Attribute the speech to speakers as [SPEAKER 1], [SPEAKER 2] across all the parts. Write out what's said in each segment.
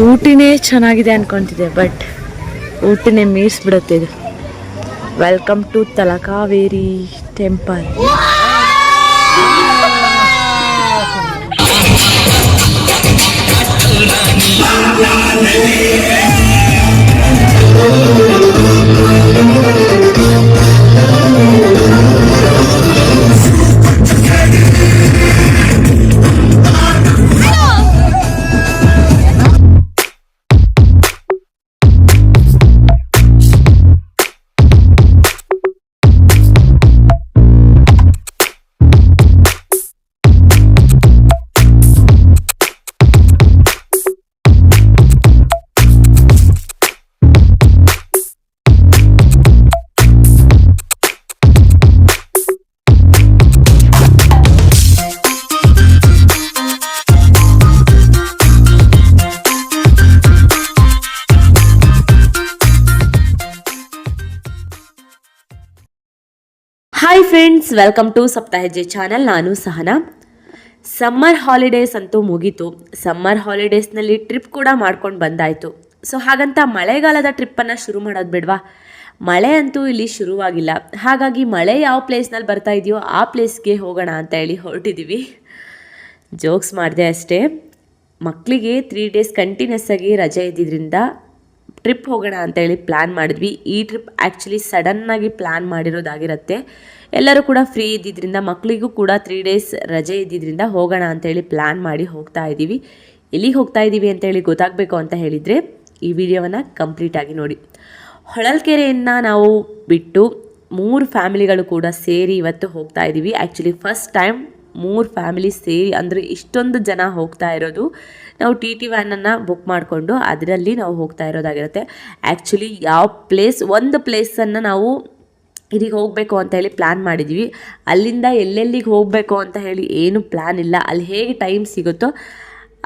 [SPEAKER 1] ಊಟಿನೇ ಚೆನ್ನಾಗಿದೆ ಅನ್ಕೊಂತಿದ್ದೆ, ಬಟ್ ಊಟಿನೇ ಮೀರಿಸ್ಬಿಡುತ್ತೆ ಇದು. Welcome to Talakaveri temple. Hi friends, welcome to Saptahejje channel. ನಾನು ಸಹನಾ. ಸಮ್ಮರ್ ಹಾಲಿಡೇಸ್ ಅಂತೂ ಮುಗೀತು. ಸಮ್ಮರ್ ಹಾಲಿಡೇಸ್ನಲ್ಲಿ ಟ್ರಿಪ್ ಕೂಡ ಮಾಡ್ಕೊಂಡು ಬಂದಾಯಿತು. ಸೊ ಹಾಗಂತ ಮಳೆಗಾಲದ ಟ್ರಿಪ್ಪನ್ನು ಶುರು ಮಾಡೋದು ಬಿಡ್ವಾ? ಮಳೆ ಅಂತೂ ಇಲ್ಲಿ ಶುರುವಾಗಿಲ್ಲ. ಹಾಗಾಗಿ ಮಳೆ ಯಾವ ಪ್ಲೇಸ್ನಲ್ಲಿ ಬರ್ತಾ ಇದೆಯೋ ಆ ಪ್ಲೇಸ್ಗೆ ಹೋಗೋಣ ಅಂತ ಹೇಳಿ ಹೊರಟಿದ್ದೀವಿ. ಜೋಕ್ಸ್ ಮಾಡಿದೆ ಅಷ್ಟೇ. ಮಕ್ಕಳಿಗೆ 3 days ಕಂಟಿನ್ಯೂಸ್ ಆಗಿ ರಜೆ ಇದ್ದಿದ್ದರಿಂದ ಟ್ರಿಪ್ ಹೋಗೋಣ ಅಂತೇಳಿ ಪ್ಲ್ಯಾನ್ ಮಾಡಿದ್ವಿ. ಈ ಟ್ರಿಪ್ ಆ್ಯಕ್ಚುಲಿ ಸಡನ್ನಾಗಿ ಪ್ಲ್ಯಾನ್ ಮಾಡಿರೋದಾಗಿರುತ್ತೆ. ಎಲ್ಲರೂ ಕೂಡ ಫ್ರೀ ಇದ್ದಿದ್ದರಿಂದ, ಮಕ್ಕಳಿಗೂ ಕೂಡ 3 days ರಜೆ ಇದ್ದಿದ್ದರಿಂದ ಹೋಗೋಣ ಅಂತೇಳಿ ಪ್ಲ್ಯಾನ್ ಮಾಡಿ ಹೋಗ್ತಾ ಇದ್ದೀವಿ. ಎಲ್ಲಿಗೆ ಹೋಗ್ತಾ ಇದ್ದೀವಿ ಅಂತೇಳಿ ಗೊತ್ತಾಗಬೇಕು ಅಂತ ಹೇಳಿದರೆ ಈ ವಿಡಿಯೋವನ್ನು ಕಂಪ್ಲೀಟಾಗಿ ನೋಡಿ. ಹೊಳಲ್ಕೆರೆಯನ್ನು ನಾವು ಬಿಟ್ಟು 3 ಫ್ಯಾಮಿಲಿಗಳು ಕೂಡ ಸೇರಿ ಇವತ್ತು ಹೋಗ್ತಾ ಇದ್ದೀವಿ. ಆ್ಯಕ್ಚುಲಿ ಫಸ್ಟ್ ಟೈಮ್ 3 ಫ್ಯಾಮಿಲಿ ಸೇರಿ, ಅಂದರೆ ಇಷ್ಟೊಂದು ಜನ ಹೋಗ್ತಾ ಇರೋದು. ನಾವು TT ವ್ಯಾನನ್ನು ಬುಕ್ ಮಾಡಿಕೊಂಡು ಅದರಲ್ಲಿ ನಾವು ಹೋಗ್ತಾ ಇರೋದಾಗಿರುತ್ತೆ. ಆ್ಯಕ್ಚುಲಿ ಯಾವ ಒಂದು ಪ್ಲೇಸನ್ನು ನಾವು ಇದಕ್ಕೆ ಹೋಗಬೇಕು ಅಂತ ಹೇಳಿ ಪ್ಲ್ಯಾನ್ ಮಾಡಿದ್ದೀವಿ. ಅಲ್ಲಿಂದ ಎಲ್ಲೆಲ್ಲಿಗೆ ಹೋಗಬೇಕು ಅಂತ ಹೇಳಿ ಏನು ಪ್ಲ್ಯಾನ್ ಇಲ್ಲ. ಅಲ್ಲಿ ಹೇಗೆ ಟೈಮ್ ಸಿಗುತ್ತೋ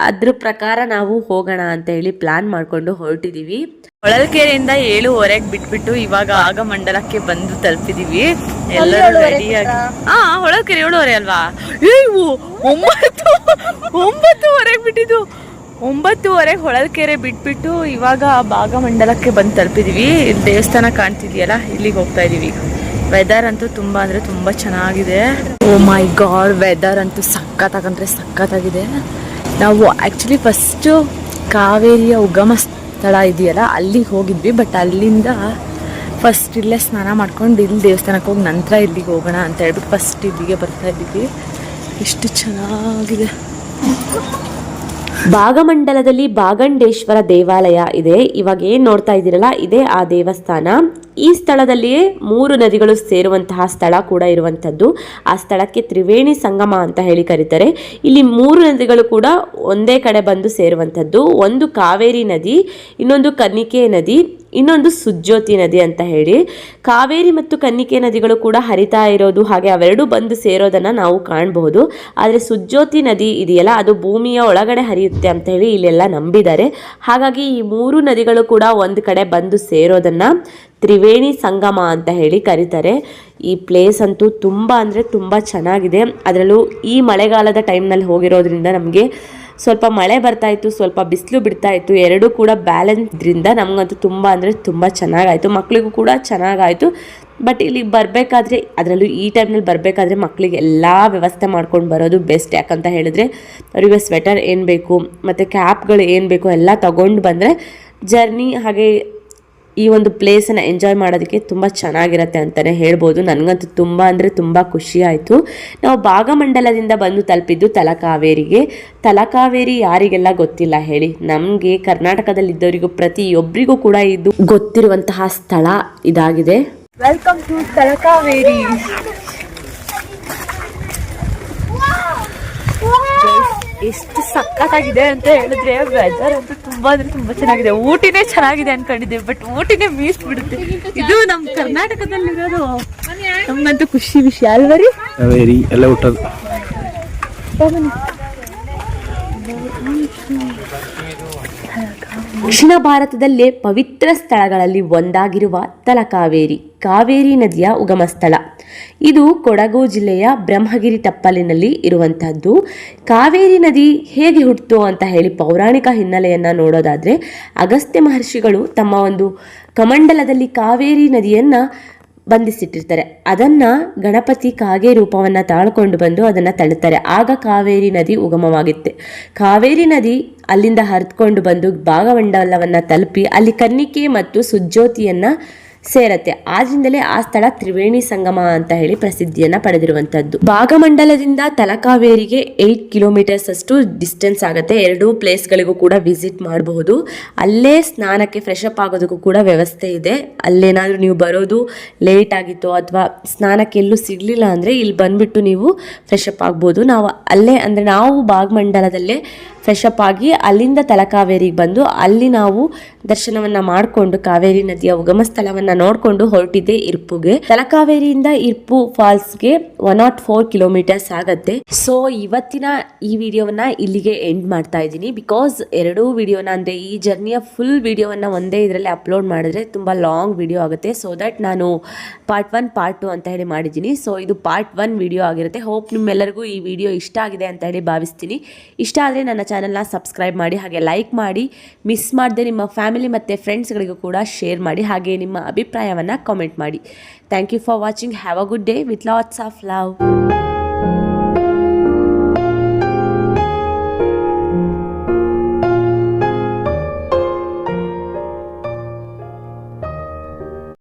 [SPEAKER 1] ಅದ್ರ ಪ್ರಕಾರ ನಾವು ಹೋಗೋಣ ಅಂತ ಹೇಳಿ ಪ್ಲ್ಯಾನ್ ಮಾಡಿಕೊಂಡು ಹೊರಟಿದ್ದೀವಿ. ಹೊಳಲ್ಕೆರೆಯಿಂದ 7:15 ಬಿಟ್ಬಿಟ್ಟು ಇವಾಗ ಭಾಗಮಂಡಲಕ್ಕೆ ಬಂದು ತಲುಪಿದ್ದೀವಿ. ಎಲ್ಲರೂ ರೆಡಿಯಾಗಿ. ಹೊಳಲ್ಕೆರೆ 7:15 ಅಲ್ವಾ? 9:30 ಬಿಟ್ಟಿದ್ದು. 9:30 ಹೊಳಲ್ಕೆರೆ ಬಿಟ್ಬಿಟ್ಟು ಇವಾಗ ಭಾಗಮಂಡಲಕ್ಕೆ ಬಂದು ತಲುಪಿದ್ದೀವಿ. ಇಲ್ಲಿ ದೇವಸ್ಥಾನ ಕಾಣ್ತಿದೆಯಲ್ಲ, ಇಲ್ಲಿಗೆ ಹೋಗ್ತಾ ಇದ್ದೀವಿ. ವೆದರ್ ಅಂತೂ ತುಂಬ ಅಂದರೆ ತುಂಬ ಚೆನ್ನಾಗಿದೆ. ಓ ಮೈ ಗಾಡ್, ವೆದರ್ ಅಂತೂ ಸಖತ್ತಾಗಿದೆ. ನಾವು ಆ್ಯಕ್ಚುಲಿ ಫಸ್ಟು ಕಾವೇರಿಯ ಉಗಮ ಸ್ಥಳ ಇದೆಯಲ್ಲ ಅಲ್ಲಿಗೆ ಹೋಗಿದ್ವಿ. ಬಟ್ ಅಲ್ಲಿಂದ ಫಸ್ಟ್ ಇಲ್ಲೇ ಸ್ನಾನ ಮಾಡ್ಕೊಂಡು ಇಲ್ಲಿ ದೇವಸ್ಥಾನಕ್ಕೆ ಹೋಗಿ ನಂತರ ಇಲ್ಲಿಗೆ ಹೋಗೋಣ ಅಂತ ಹೇಳ್ಬಿಟ್ಟು ಫಸ್ಟ್ ಇಲ್ಲಿಗೆ ಬರ್ತಾ ಇದ್ದೀವಿ. ಎಷ್ಟು ಚೆನ್ನಾಗಿದೆ. ಭಾಗಮಂಡಲದಲ್ಲಿ ಭಾಗಂಡೇಶ್ವರ ದೇವಾಲಯ ಇದೆ. ಇವಾಗ ಏನು ನೋಡ್ತಾ ಇದ್ದೀರಲ್ಲ, ಇದೇ ಆ ದೇವಸ್ಥಾನ. ಈ ಸ್ಥಳದಲ್ಲಿಯೇ 3 ನದಿಗಳು ಸೇರುವಂತಹ ಸ್ಥಳ ಕೂಡ ಇರುವಂಥದ್ದು. ಆ ಸ್ಥಳಕ್ಕೆ ತ್ರಿವೇಣಿ ಸಂಗಮ ಅಂತ ಹೇಳಿ ಕರೀತಾರೆ. ಇಲ್ಲಿ 3 ನದಿಗಳು ಕೂಡ ಒಂದೇ ಕಡೆ ಬಂದು ಸೇರುವಂಥದ್ದು. ಒಂದು ಕಾವೇರಿ ನದಿ, ಇನ್ನೊಂದು ಕನ್ನಿಕೆ ನದಿ, ಇನ್ನೊಂದು ಸುಜ್ಯೋತಿ ನದಿ ಅಂತ ಹೇಳಿ. ಕಾವೇರಿ ಮತ್ತು ಕನ್ನಿಕೆ ನದಿಗಳು ಕೂಡ ಹರಿತಾ ಇರೋದು, ಹಾಗೆ ಅವೆರಡೂ ಬಂದು ಸೇರೋದನ್ನು ನಾವು ಕಾಣಬಹುದು. ಆದರೆ ಸುಜ್ಯೋತಿ ನದಿ ಇದೆಯಲ್ಲ, ಅದು ಭೂಮಿಯ ಒಳಗಡೆ ಹರಿಯುತ್ತೆ ಅಂತ ಹೇಳಿ ಇಲ್ಲೆಲ್ಲ ನಂಬಿದ್ದಾರೆ. ಹಾಗಾಗಿ ಈ 3 ನದಿಗಳು ಕೂಡ ಒಂದು ಕಡೆ ಬಂದು ಸೇರೋದನ್ನು ತ್ರಿವೇಣಿ ಸಂಗಮ ಅಂತ ಹೇಳಿ ಕರೀತಾರೆ. ಈ ಪ್ಲೇಸ್ ಅಂತೂ ತುಂಬ ಅಂದರೆ ತುಂಬ ಚೆನ್ನಾಗಿದೆ. ಅದರಲ್ಲೂ ಈ ಮಳೆಗಾಲದ ಟೈಮ್ನಲ್ಲಿ ಹೋಗಿರೋದ್ರಿಂದ ನಮಗೆ ಸ್ವಲ್ಪ ಮಳೆ ಬರ್ತಾಯಿತ್ತು, ಸ್ವಲ್ಪ ಬಿಸಿಲು ಬಿಡ್ತಾಯಿತ್ತು. ಎರಡೂ ಕೂಡ ಬ್ಯಾಲೆನ್ಸ್ದ್ರಿಂದ ನಮಗಂತೂ ತುಂಬ ಅಂದರೆ ತುಂಬ ಚೆನ್ನಾಗಾಯಿತು. ಮಕ್ಕಳಿಗೂ ಕೂಡ ಚೆನ್ನಾಗಾಯಿತು. ಬಟ್ ಇಲ್ಲಿಗೆ ಬರಬೇಕಾದ್ರೆ, ಅದರಲ್ಲೂ ಈ ಟೈಮ್ನಲ್ಲಿ ಬರಬೇಕಾದ್ರೆ ಮಕ್ಕಳಿಗೆ ಎಲ್ಲ ವ್ಯವಸ್ಥೆ ಮಾಡ್ಕೊಂಡು ಬರೋದು ಬೆಸ್ಟ್. ಯಾಕಂತ ಹೇಳಿದ್ರೆ ಅವರಿಗೆ ಸ್ವೆಟರ್ ಏನು ಬೇಕು ಮತ್ತು ಕ್ಯಾಪ್ಗಳು ಏನು ಬೇಕು ಎಲ್ಲ ತಗೊಂಡು ಬಂದರೆ ಜರ್ನಿ ಹಾಗೆ ಈ ಒಂದು ಪ್ಲೇಸನ್ನು ಎಂಜಾಯ್ ಮಾಡೋದಕ್ಕೆ ತುಂಬ ಚೆನ್ನಾಗಿರುತ್ತೆ ಅಂತಲೇ ಹೇಳ್ಬೋದು. ನನಗಂತೂ ತುಂಬ ಅಂದರೆ ತುಂಬ ಖುಷಿ ಆಯಿತು. ನಾವು ಭಾಗಮಂಡಲದಿಂದ ಬಂದು ತಲುಪಿದ್ದು ತಲಕಾವೇರಿಗೆ. ತಲಕಾವೇರಿ ಯಾರಿಗೆಲ್ಲ ಗೊತ್ತಿಲ್ಲ ಹೇಳಿ? ನಮಗೆ ಕರ್ನಾಟಕದಲ್ಲಿದ್ದವರಿಗೂ ಪ್ರತಿಯೊಬ್ಬರಿಗೂ ಕೂಡ ಇದು ಗೊತ್ತಿರುವಂತಹ ಸ್ಥಳ ಇದಾಗಿದೆ. Welcome to Talakaveri. ಎಷ್ಟು ಸಖತ್ತಾಗಿದೆ ಅಂತ ಹೇಳಿದ್ರೆ ವೆದರ್ ಅಂತೂ ತುಂಬ ಅಂದರೆ ತುಂಬ ಚೆನ್ನಾಗಿದೆ. ಊಟಿನೇ ಚೆನ್ನಾಗಿದೆ ಅನ್ಕೊಂಡಿದ್ದೆ, ಬಟ್ ಊಟಿನೇ ಮೀರಿಸ್ಬಿಡುತ್ತೆ. ಇದು ನಮ್ಮ ಕರ್ನಾಟಕದಲ್ಲಿರೋದು ನಮ್ಗಂತೂ ಖುಷಿ ವಿಷಯ ಅಲ್ವರಿ? ಎಲ್ಲ ಊಟದ ದಕ್ಷಿಣ ಭಾರತದಲ್ಲೇ ಪವಿತ್ರ ಸ್ಥಳಗಳಲ್ಲಿ ಒಂದಾಗಿರುವ ತಲಕಾವೇರಿ ಕಾವೇರಿ ನದಿಯ ಉಗಮ ಸ್ಥಳ. ಇದು ಕೊಡಗು ಜಿಲ್ಲೆಯ ಬ್ರಹ್ಮಗಿರಿ ತಪ್ಪಲಿನಲ್ಲಿ ಇರುವಂತಹದ್ದು. ಕಾವೇರಿ ನದಿ ಹೇಗೆ ಹುಟ್ಟಿತು ಅಂತ ಹೇಳಿ ಪೌರಾಣಿಕ ಹಿನ್ನೆಲೆಯನ್ನ ನೋಡೋದಾದ್ರೆ, ಅಗಸ್ತ್ಯ ಮಹರ್ಷಿಗಳು ತಮ್ಮ ಒಂದು ಕಮಂಡಲದಲ್ಲಿ ಕಾವೇರಿ ನದಿಯನ್ನ ಬಂಧಿಸಿಟ್ಟಿರ್ತಾರೆ. ಅದನ್ನ ಗಣಪತಿ ಕಾಗೆ ರೂಪವನ್ನ ತಾಳ್ಕೊಂಡು ಬಂದು ಅದನ್ನ ತಳ್ಳುತ್ತಾರೆ. ಆಗ ಕಾವೇರಿ ನದಿ ಉಗಮವಾಗಿತ್ತೆ. ಕಾವೇರಿ ನದಿ ಅಲ್ಲಿಂದ ಹರಿದುಕೊಂಡು ಬಂದು ಭಾಗಮಂಡಲವನ್ನ ತಲುಪಿ ಅಲ್ಲಿ ಕನ್ನಿಕೆ ಮತ್ತು ಸುಜ್ಯೋತಿಯನ್ನ ಸೇರತ್ತೆ. ಆದ್ರಿಂದಲೇ ಆ ಸ್ಥಳ ತ್ರಿವೇಣಿ ಸಂಗಮ ಅಂತ ಹೇಳಿ ಪ್ರಸಿದ್ಧಿಯನ್ನ ಪಡೆದಿರುವಂತದ್ದು. ಭಾಗಮಂಡಲದಿಂದ ತಲಕಾವೇರಿಗೆ 8 ಕಿಲೋಮೀಟರ್ಸ್ ಅಷ್ಟು ಡಿಸ್ಟೆನ್ಸ್ ಆಗುತ್ತೆ. 2 ಪ್ಲೇಸ್ಗಳಿಗೂ ಕೂಡ ವಿಸಿಟ್ ಮಾಡಬಹುದು. ಅಲ್ಲೇ ಸ್ನಾನಕ್ಕೆ ಫ್ರೆಶ್ ಅಪ್ ಆಗೋದಕ್ಕೂ ಕೂಡ ವ್ಯವಸ್ಥೆ ಇದೆ. ಅಲ್ಲೇನಾದ್ರೂ ನೀವು ಬರೋದು ಲೇಟ್ ಆಗಿತ್ತು ಅಥವಾ ಸ್ನಾನಕ್ಕೆ ಎಲ್ಲೂ ಸಿಗ್ಲಿಲ್ಲ ಅಂದ್ರೆ ಇಲ್ಲಿ ಬಂದ್ಬಿಟ್ಟು ನೀವು ಫ್ರೆಶ್ ಅಪ್ ಆಗ್ಬೋದು. ನಾವು ಭಾಗಮಂಡಲದಲ್ಲೇ ಫ್ರೆಶ್ ಅಪ್ ಆಗಿ ಅಲ್ಲಿಂದ ತಲಕಾವೇರಿಗೆ ಬಂದು ಅಲ್ಲಿ ನಾವು ದರ್ಶನವನ್ನ ಮಾಡಿಕೊಂಡು ಕಾವೇರಿ ನದಿಯ ಉಗಮ ಸ್ಥಳವನ್ನ ನೋಡಿಕೊಂಡು ಹೊರಟಿದ್ದೆ ಇರ್ಪುಗೆ. ತಲಕಾವೇರಿಯಿಂದ ಇರ್ಪು ಫಾಲ್ಸ್ಗೆ 104 ಕಿಲೋಮೀಟರ್ಸ್ ಆಗತ್ತೆ. ಸೊ ಇವತ್ತಿನ ಈ ವಿಡಿಯೋವನ್ನ ಇಲ್ಲಿಗೆ ಎಂಡ್ ಮಾಡ್ತಾ ಇದ್ದೀನಿ. ಬಿಕಾಸ್ 2 ವಿಡಿಯೋನ ಅಂದ್ರೆ ಈ ಜರ್ನಿಯ ಫುಲ್ ವಿಡಿಯೋವನ್ನ ಒಂದೇ ಇದರಲ್ಲಿ ಅಪ್ಲೋಡ್ ಮಾಡಿದ್ರೆ ತುಂಬಾ ಲಾಂಗ್ ವಿಡಿಯೋ ಆಗುತ್ತೆ. ಸೊ ದಟ್ ನಾನು ಪಾರ್ಟ್ 1 ಪಾರ್ಟ್ 2 ಅಂತ ಹೇಳಿ ಮಾಡಿದ್ದೀನಿ. ಸೊ ಇದು ಪಾರ್ಟ್ 1 ವಿಡಿಯೋ ಆಗಿರುತ್ತೆ. ಹೋಪ್ ನಿಮ್ಮೆಲ್ಲರಿಗೂ ಈ ವಿಡಿಯೋ ಇಷ್ಟ ಆಗಿದೆ ಅಂತ ಹೇಳಿ ಭಾವಿಸ್ತೀನಿ. ಇಷ್ಟ ಆದರೆ ನನ್ನ ಚಾನಲ್ನ ಸಬ್ಸ್ಕ್ರೈಬ್ ಮಾಡಿ, ಹಾಗೆ ಲೈಕ್ ಮಾಡಿ, ಮಿಸ್ ಮಾಡದೆ ನಿಮ್ಮ ಫ್ಯಾಮಿಲಿ ಮತ್ತು ಫ್ರೆಂಡ್ಸ್ಗಳಿಗೂ ಕೂಡ ಶೇರ್ ಮಾಡಿ, ಹಾಗೆ ನಿಮ್ಮ ಅಭಿಪ್ರಾಯವನ್ನು ಕಾಮೆಂಟ್ ಮಾಡಿ. Thank you for watching. Have a good day with lots of love.